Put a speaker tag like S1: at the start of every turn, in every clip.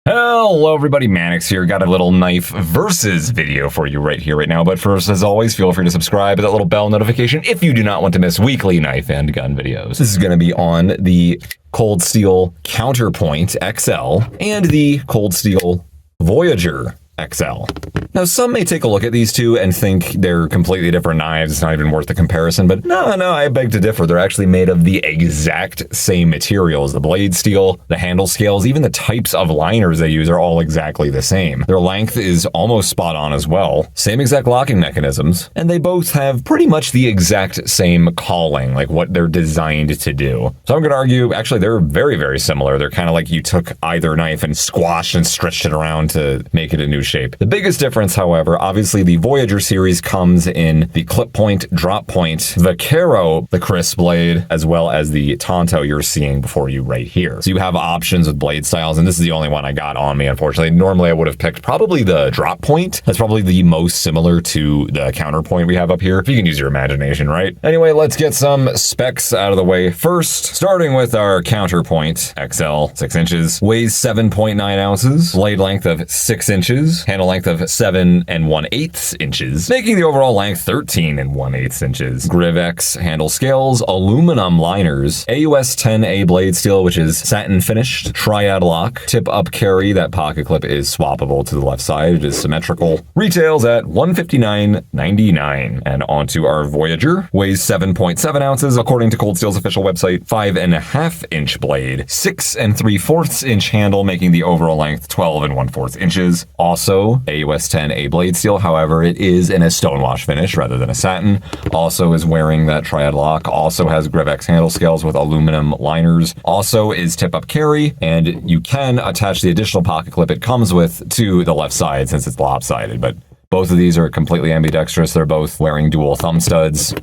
S1: Hello everybody, Mannix here. Got a little knife versus video for you right here, right now. But first, as always, feel free to subscribe to that little bell notification if you do not want to miss weekly knife and gun videos. This is going to be on the Cold Steel Counterpoint XL and the Cold Steel Voyager XL. Now, some may take a look at these two and think they're completely different knives. It's not even worth the comparison, but no, I beg to differ. They're actually made of the exact same materials. The blade steel, the handle scales, even the types of liners they use are all exactly the same. Their length is almost spot on as well. Same exact locking mechanisms, and they both have pretty much the exact same calling, like what they're designed to do. So I'm going to argue, actually, they're very, very similar. They're kind of like you took either knife and squashed and stretched it around to make it a new shape. The biggest difference, however, obviously the Voyager series comes in the clip point, drop point, the Caro, the crisp blade, as well as the Tonto you're seeing before you right here. So you have options with blade styles, and this is the only one I got on me, unfortunately. Normally I would have picked probably the drop point. That's probably the most similar to the counterpoint we have up here, if you can use your imagination, right? Anyway, let's get some specs out of the way first, starting with our Counterpoint XL, 6 inches, weighs 7.9 ounces, blade length of 6 inches, handle length of 7 1/8 inches, making the overall length 13 1/8 inches. Grivex handle scales, aluminum liners, AUS 10A blade steel, which is satin finished, triad lock, tip up carry. That pocket clip is swappable to the left side. It is symmetrical. Retails at $159.99. And onto our Voyager, weighs 7.7 ounces according to Cold Steel's official website, 5.5 inch blade, 6 3/4 inch handle, making the overall length 12 1/4 inches. Also, AUS 10A blade steel, however, it is in a stonewash finish rather than a satin. Also is wearing that triad lock. Also has Grivex handle scales with aluminum liners. Also is tip-up carry, and you can attach the additional pocket clip it comes with to the left side since it's lopsided. But both of these are completely ambidextrous. They're both wearing dual thumb studs,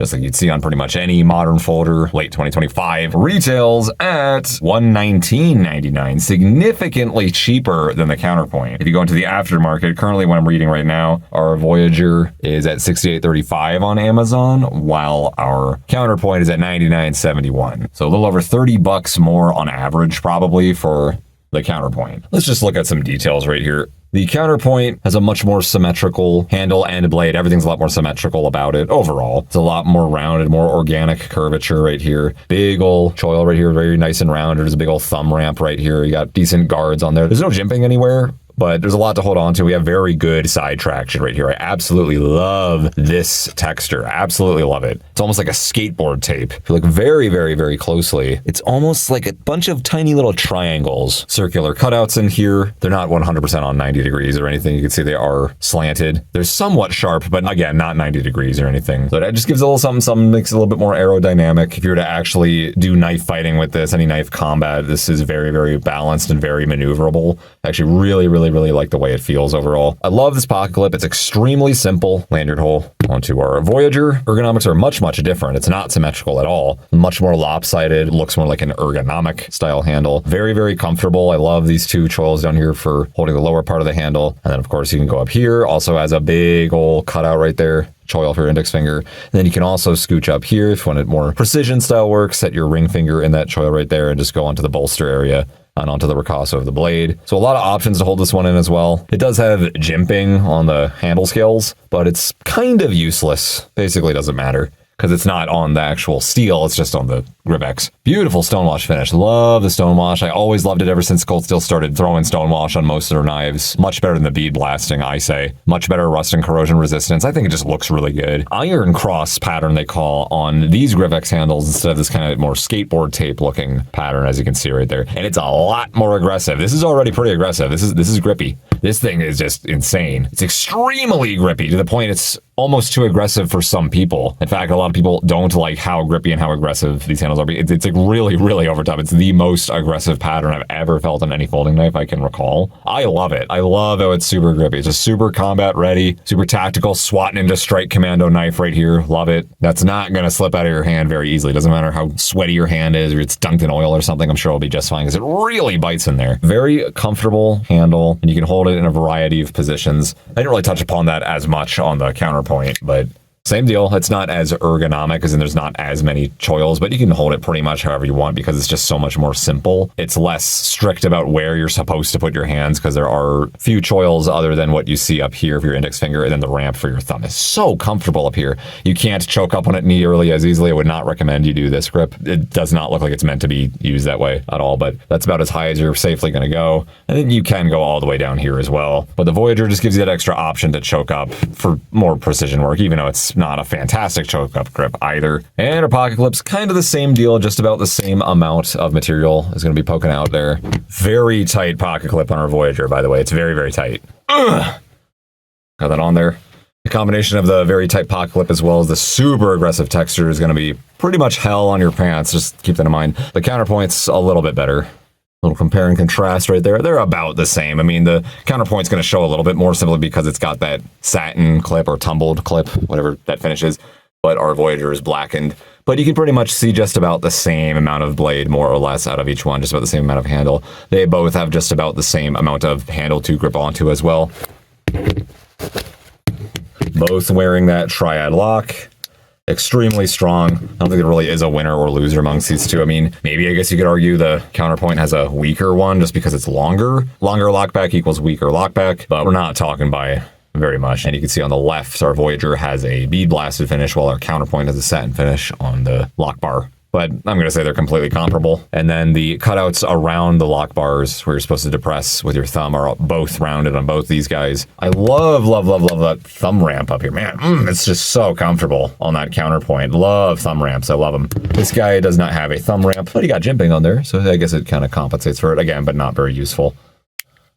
S1: just like you'd see on pretty much any modern folder. Late 2025 retails at $119.99, significantly cheaper than the Counterpoint. If you go into the aftermarket, currently what I'm reading right now, our Voyager is at $68.35 on Amazon, while our Counterpoint is at $99.71. So a little over $30 more on average probably for the Counterpoint. Let's just look at some details right here. The Counterpoint has a much more symmetrical handle and blade. Everything's a lot more symmetrical about it overall. It's a lot more rounded, more organic curvature right here. Big old choil right here, very nice and rounded. There's a big old thumb ramp right here. You got decent guards on there. There's no jimping anywhere, but there's a lot to hold on to. We have very good side traction right here. I absolutely love this texture. Absolutely love it. It's almost like a skateboard tape. If you look very, very, very closely, it's almost like a bunch of tiny little triangles. Circular cutouts in here. They're not 100% on 90 degrees or anything. You can see they are slanted. They're somewhat sharp, but again, not 90 degrees or anything. So that just gives a little something, makes it a little bit more aerodynamic. If you were to actually do knife fighting with this, any knife combat, this is very, very balanced and very maneuverable. Actually, really like the way it feels overall. I love this pocket clip. It's extremely simple. Lanyard hole onto our Voyager. Ergonomics are much different. It's not symmetrical at all. Much more lopsided. It looks more like an ergonomic style handle. Very comfortable. I love these two choils down here for holding the lower part of the handle. And then of course you can go up here. Also has a big old cutout right there. Choil for your index finger. And then you can also scooch up here if you want it more precision style work. Set your ring finger in that choil right there and just go onto the bolster area and onto the ricasso of the blade. So a lot of options to hold this one in as well. It does have jimping on the handle scales, but it's kind of useless. Basically doesn't matter because it's not on the actual steel, it's just on the Grivex. Beautiful stonewash finish. Love the stonewash. I always loved it ever since Cold Steel started throwing stonewash on most of their knives. Much better than the bead blasting, I say. Much better rust and corrosion resistance. I think it just looks really good. Iron cross pattern they call on these Grivex handles instead of this kind of more skateboard tape looking pattern, as you can see right there. And it's a lot more aggressive. This is already pretty aggressive. This is grippy. This thing is just insane. It's extremely grippy to the point it's almost too aggressive for some people. In fact, a lot of people don't like how grippy and how aggressive these handles are. It's like really over top. It's the most aggressive pattern I've ever felt on any folding knife I can recall. I love it. I love how it's super grippy. It's a super combat ready, super tactical SWAT Ninja Strike Commando knife right here. Love it. That's not going to slip out of your hand very easily. Doesn't matter how sweaty your hand is or it's dunked in oil or something. I'm sure it'll be just fine because it really bites in there. Very comfortable handle, and you can hold it in a variety of positions. I didn't really touch upon that as much on the Counterpoint, but Same deal. It's not as ergonomic as in there's not as many choils, but you can hold it pretty much however you want because it's just so much more simple. It's less strict about where you're supposed to put your hands because there are few choils other than what you see up here for your index finger, and then the ramp for your thumb is so comfortable up here. You can't choke up on it nearly as easily. I would not recommend you do this grip. It does not look like it's meant to be used that way at all, but that's about as high as you're safely going to go. And then you can go all the way down here as well. But the Voyager just gives you that extra option to choke up for more precision work, even though it's not a fantastic choke up grip either. And our pocket clip's kind of the same deal, just about the same amount of material is going to be poking out there. Very tight pocket clip on our Voyager, by the way. It's very, very tight. Ugh. Got that on there. The combination of the very tight pocket clip as well as the super aggressive texture is going to be pretty much hell on your pants. Just keep that in mind. The Counterpoint's a little bit better. Little compare and contrast right there. They're about the same. I mean, the Counterpoint's going to show a little bit more simply because it's got that satin clip or tumbled clip, whatever that finish is, but our Voyager is blackened. But you can pretty much see just about the same amount of blade, more or less, out of each one, just about the same amount of handle. They both have just about the same amount of handle to grip onto as well. Both wearing that triad lock. Extremely strong. I don't think there really is a winner or loser amongst these two. I mean, maybe I guess you could argue the Counterpoint has a weaker one just because it's longer. Longer lockback equals weaker lockback, but we're not talking by very much. And you can see on the left, our Voyager has a bead blasted finish while our Counterpoint has a satin finish on the lock bar. But I'm going to say they're completely comparable. And then the cutouts around the lock bars where you're supposed to depress with your thumb are both rounded on both these guys. I love, love, love, love that thumb ramp up here. Man, it's just so comfortable on that Counterpoint. Love thumb ramps. I love them. This guy does not have a thumb ramp, but he got jimping on there. So I guess it kind of compensates for it again, but not very useful.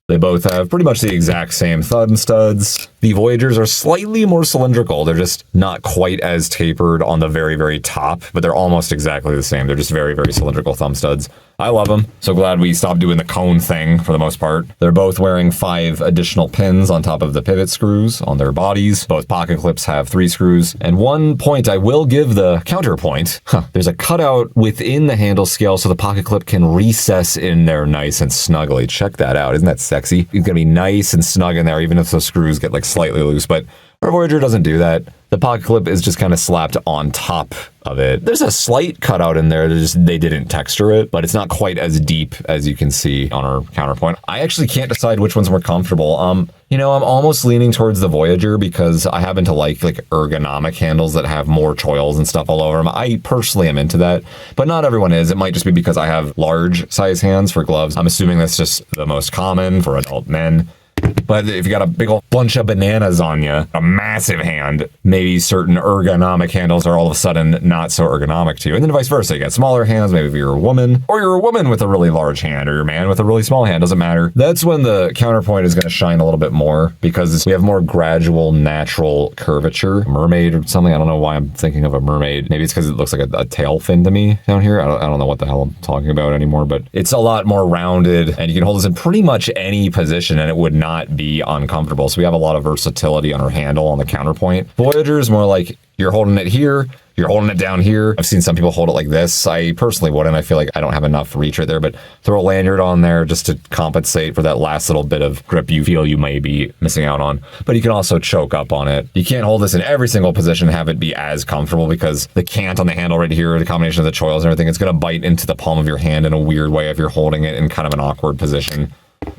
S1: They both have pretty much the exact same thumb studs. The Voyagers are slightly more cylindrical. They're just not quite as tapered on the very, very top, but they're almost exactly the same. They're just very, very cylindrical thumb studs. I love them. So glad we stopped doing the cone thing for the most part. They're both wearing 5 additional pins on top of the pivot screws on their bodies. Both pocket clips have 3 screws. And one point I will give the Counterpoint. There's a cutout within the handle scale so the pocket clip can recess in there nice and snugly. Check that out. Isn't that sexy? It's gonna be nice and snug in there even if the screws get like slightly loose, but our Voyager doesn't do that. The pocket clip is just kind of slapped on top of it. There's a slight cutout in there. They didn't texture it, but it's not quite as deep as you can see on our Counterpoint. I actually can't decide which one's more comfortable. You know, I'm almost leaning towards the Voyager because I happen to like ergonomic handles that have more choils and stuff all over them. I personally am into that, but not everyone is. It might just be because I have large size hands for gloves. I'm assuming that's just the most common for adult men. But if you got a big old bunch of bananas on you, a massive hand, maybe certain ergonomic handles are all of a sudden not so ergonomic to you. And then vice versa. You got smaller hands, maybe if you're a woman, or you're a woman with a really large hand, or you're a man with a really small hand, doesn't matter. That's when the Counterpoint is going to shine a little bit more because we have more gradual, natural curvature. Mermaid or something. I don't know why I'm thinking of a mermaid. Maybe it's because it looks like a tail fin to me down here. I don't know what the hell I'm talking about anymore, but it's a lot more rounded and you can hold this in pretty much any position and it would not be uncomfortable. So we have a lot of versatility on our handle on the Counterpoint. Voyager is more like you're holding it here, you're holding it down here. I've seen some people hold it like this. I personally wouldn't. I feel like I don't have enough reach right there, but throw a lanyard on there just to compensate for that last little bit of grip you feel you may be missing out on. But you can also choke up on it. You can't hold this in every single position and have it be as comfortable because the cant on the handle right here, the combination of the choils and everything, it's going to bite into the palm of your hand in a weird way if you're holding it in kind of an awkward position.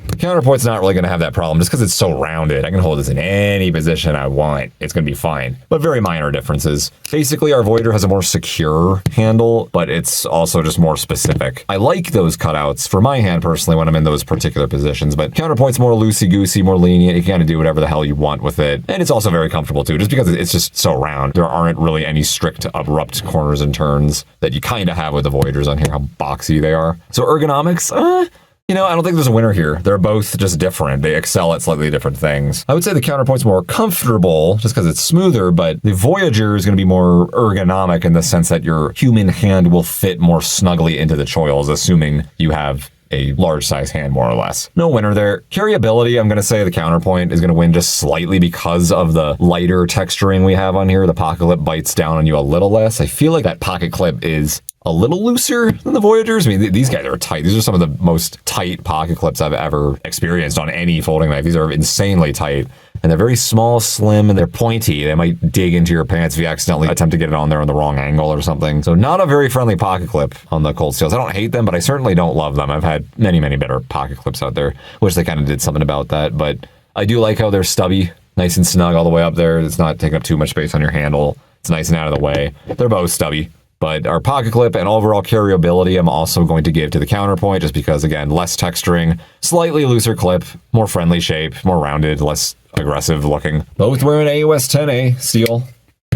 S1: The Counterpoint's not really going to have that problem just because it's so rounded. I can hold this in any position I want. It's going to be fine. But very minor differences. Basically, our Voyager has a more secure handle, but it's also just more specific. I like those cutouts for my hand personally when I'm in those particular positions, but Counterpoint's more loosey-goosey, more lenient. You can kind of do whatever the hell you want with it. And it's also very comfortable too, just because it's just so round. There aren't really any strict abrupt corners and turns that you kind of have with the Voyagers on here, how boxy they are. So ergonomics, you know, I don't think there's a winner here. They're both just different. They excel at slightly different things. I would say the Counterpoint's more comfortable just because it's smoother, but the Voyager is going to be more ergonomic in the sense that your human hand will fit more snugly into the choils, assuming you have a large size hand, more or less. No winner there. Carryability, I'm going to say the Counterpoint is going to win just slightly because of the lighter texturing we have on here. The pocket clip bites down on you a little less. I feel like that pocket clip is a little looser than the Voyagers. I mean, these guys are tight. These are some of the most tight pocket clips I've ever experienced on any folding knife. These are insanely tight. And they're very small, slim, and they're pointy. They might dig into your pants if you accidentally attempt to get it on there on the wrong angle or something. So not a very friendly pocket clip on the cold steels. I don't hate them, but I certainly don't love them. I've had many, many better pocket clips out there. Wish they kind of did something about that, but I do like how they're stubby, nice and snug all the way up there. It's not taking up too much space on your handle. It's nice and out of the way. They're both stubby. But our pocket clip and overall carryability, I'm also going to give to the Counterpoint just because, again, less texturing, slightly looser clip, more friendly shape, more rounded, less aggressive looking. Both wear an AUS 10A steel,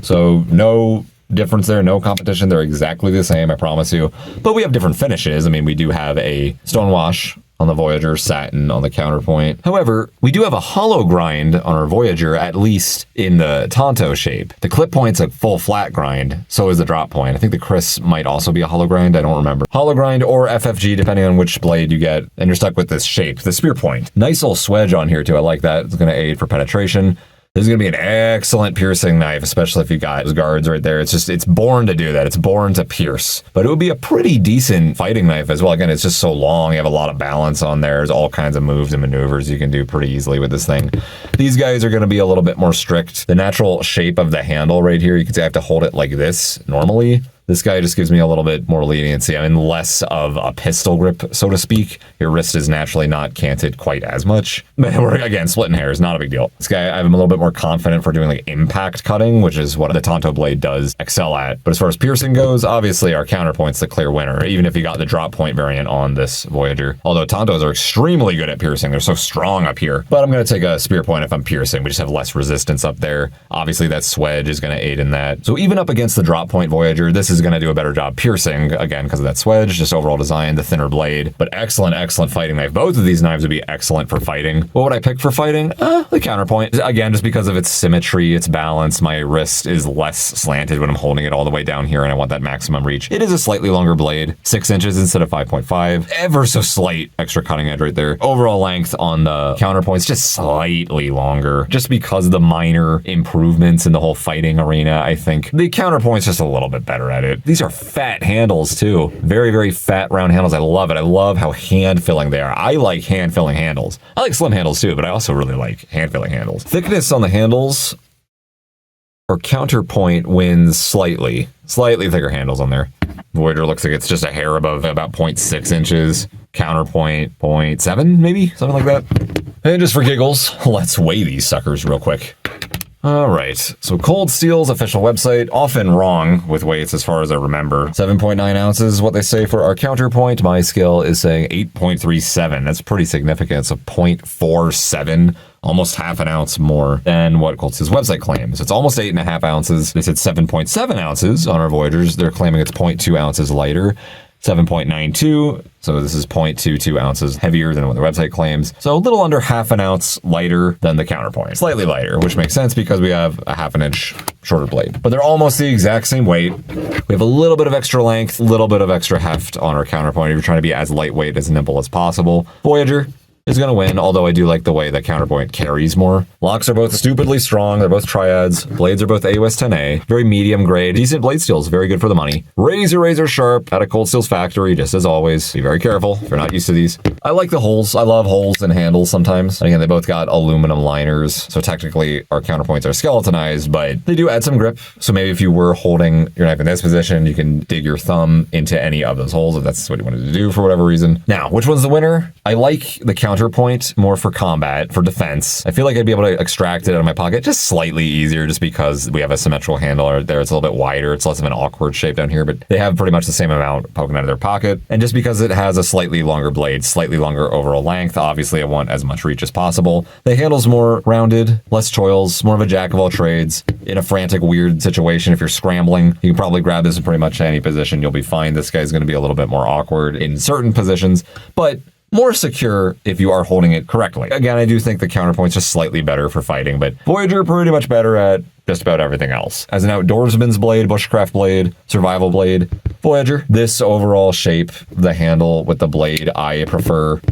S1: so no difference there, no competition. They're exactly the same, I promise you. But we have different finishes. I mean, we do have a stonewash on the Voyager, satin on the Counterpoint. However, we do have a hollow grind on our Voyager, at least in the Tonto shape. The clip point's a full flat grind, so is the drop point. I think the Chris might also be a hollow grind, I don't remember. Hollow grind or FFG, depending on which blade you get, and you're stuck with this shape, the spear point. Nice little swedge on here too, I like that. It's gonna aid for penetration. This is going to be an excellent piercing knife, especially if you got those guards right there. It's born to do that. It's born to pierce. But it would be a pretty decent fighting knife as well. Again, it's just so long. You have a lot of balance on there. There's all kinds of moves and maneuvers you can do pretty easily with this thing. These guys are going to be a little bit more strict. The natural shape of the handle right here, you can see I have to hold it like this normally. This guy just gives me a little bit more leniency. I mean, less of a pistol grip, so to speak. Your wrist is naturally not canted quite as much. But we're, again, splitting hairs, not a big deal. This guy, I'm a little bit more confident for doing like impact cutting, which is what the Tonto blade does excel at. But as far as piercing goes, obviously our Counterpoint's the clear winner, even if you got the drop point variant on this Voyager. Although Tontos are extremely good at piercing. They're so strong up here. But I'm going to take a spear point if I'm piercing. We just have less resistance up there. Obviously that swedge is going to aid in that. So even up against the drop point Voyager, this is going to do a better job piercing, again, because of that swedge, just overall design, the thinner blade. But excellent, excellent fighting knife. Both of these knives would be excellent for fighting. What would I pick for fighting? The Counterpoint. Again, just because of its symmetry, its balance, my wrist is less slanted when I'm holding it all the way down here, and I want that maximum reach. It is a slightly longer blade, 6 inches instead of 5.5. Ever so slight extra cutting edge right there. Overall length on the Counterpoint's just slightly longer, just because of the minor improvements in the whole fighting arena. I think the Counterpoint's just a little bit better at it. These are fat handles too. Very, very fat round handles. I love it. I love how hand-filling they are. I like hand-filling handles. I like slim handles too, but I also really like hand-filling handles. Thickness on the handles, or Counterpoint wins slightly. Slightly thicker handles on there. Voyager looks like it's just a hair above, about 0.6 inches. Counterpoint 0.7 maybe, something like that. And just for giggles, let's weigh these suckers real quick. All right, so Cold Steel's official website, often wrong with weights as far as I remember. 7.9 ounces is what they say for our Counterpoint. My scale is saying 8.37. That's pretty significant. So 0.47, almost half an ounce more than what Cold Steel's website claims. It's almost 8.5 ounces. They said 7.7 ounces on our Voyagers. They're claiming it's 0.2 ounces lighter. 7.92, so this is 0.22 ounces heavier than what the website claims. So a little under half an ounce lighter than the Counterpoint. Slightly lighter, which makes sense because we have a half an inch shorter blade. But they're almost the exact same weight. We have a little bit of extra length, a little bit of extra heft on our Counterpoint if you're trying to be as lightweight, as nimble as possible. Voyager is going to win, although I do like the way that Counterpoint carries more. Locks are both stupidly strong. They're both triads. Blades are both AUS 10A. Very medium grade. Decent blade steels. Very good for the money. Razor sharp at a Cold Steel's factory, just as always. Be very careful if you're not used to these. I like the holes. I love holes in handles sometimes. And again, they both got aluminum liners. So technically our Counterpoints are skeletonized, but they do add some grip. So maybe if you were holding your knife in this position, you can dig your thumb into any of those holes if that's what you wanted to do for whatever reason. Now, which one's the winner? I like the Counterpoint more for combat, for defense. I feel like I'd be able to extract it out of my pocket just slightly easier just because we have a symmetrical handle right there. It's a little bit wider. It's less of an awkward shape down here, but they have pretty much the same amount poking out of their pocket. And just because it has a slightly longer blade, slightly longer overall length, obviously I want as much reach as possible. The handle's more rounded, less choils, more of a jack of all trades. In a frantic, weird situation, if you're scrambling, you can probably grab this in pretty much any position. You'll be fine. This guy's going to be a little bit more awkward in certain positions, but more secure if you are holding it correctly. Again, I do think the Counterpoint's just slightly better for fighting, but Voyager pretty much better at just about everything else. As an outdoorsman's blade, bushcraft blade, survival blade, Voyager. This overall shape, the handle with the blade, I prefer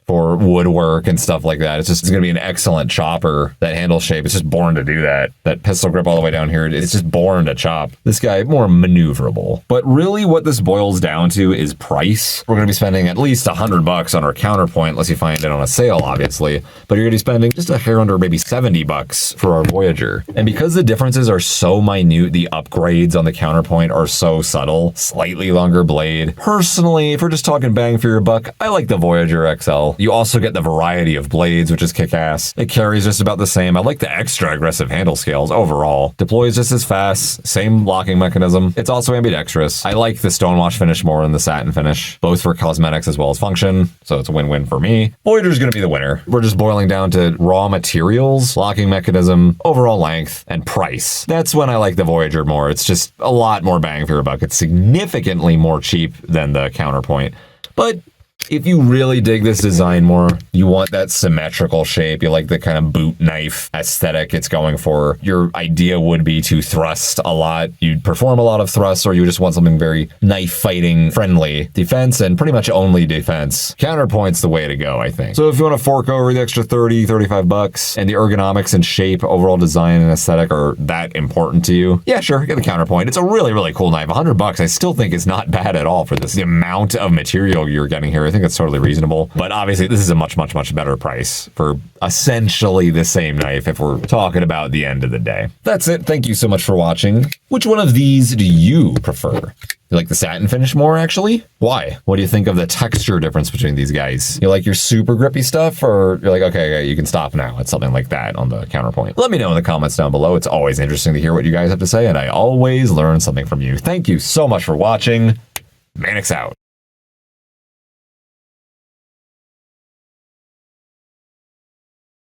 S1: for woodwork and stuff like that. It's going to be an excellent chopper. That handle shape, it's just born to do that. That pistol grip all the way down here, it's just born to chop. This guy, more maneuverable. But really what this boils down to is price. We're going to be spending at least $100 on our Counterpoint, unless you find it on a sale, obviously. But you're going to be spending just a hair under maybe $70 for our Voyager. And because the differences are so minute, the upgrades on the Counterpoint are so subtle, slightly longer blade. Personally, if we're just talking bang for your buck, I like the Voyager XL. You also get the variety of blades, which is kick-ass. It carries just about the same. I like the extra aggressive handle scales overall. Deploys just as fast, same locking mechanism. It's also ambidextrous. I like the stonewash finish more than the satin finish, both for cosmetics as well as function, so it's a win-win for me. Voyager's gonna be the winner. We're just boiling down to raw materials, locking mechanism, overall length, and price. That's when I like the Voyager more. It's just a lot more bang for your buck. It's significantly more cheap than the Counterpoint. But if you really dig this design more, you want that symmetrical shape, you like the kind of boot knife aesthetic it's going for, your idea would be to thrust a lot. You'd perform a lot of thrusts, or you just want something very knife fighting friendly. Defense and pretty much only defense. Counterpoint's the way to go, I think. So if you want to fork over the extra $30, $35 and the ergonomics and shape, overall design and aesthetic are that important to you, yeah, sure, get the Counterpoint. It's a really, really cool knife. $100 I still think is not bad at all for this. The amount of material you're getting here, I think it's totally reasonable. But obviously this is a much, much, much better price for essentially the same knife if we're talking about the end of the day. That's it. Thank you so much for watching. Which one of these do you prefer? You like the satin finish more, actually? Why? What do you think of the texture difference between these guys? You like your super grippy stuff, or you're like, okay, you can stop now. It's something like that on the Counterpoint. Let me know in the comments down below. It's always interesting to hear what you guys have to say, and I always learn something from you. Thank you so much for watching. Mannix out.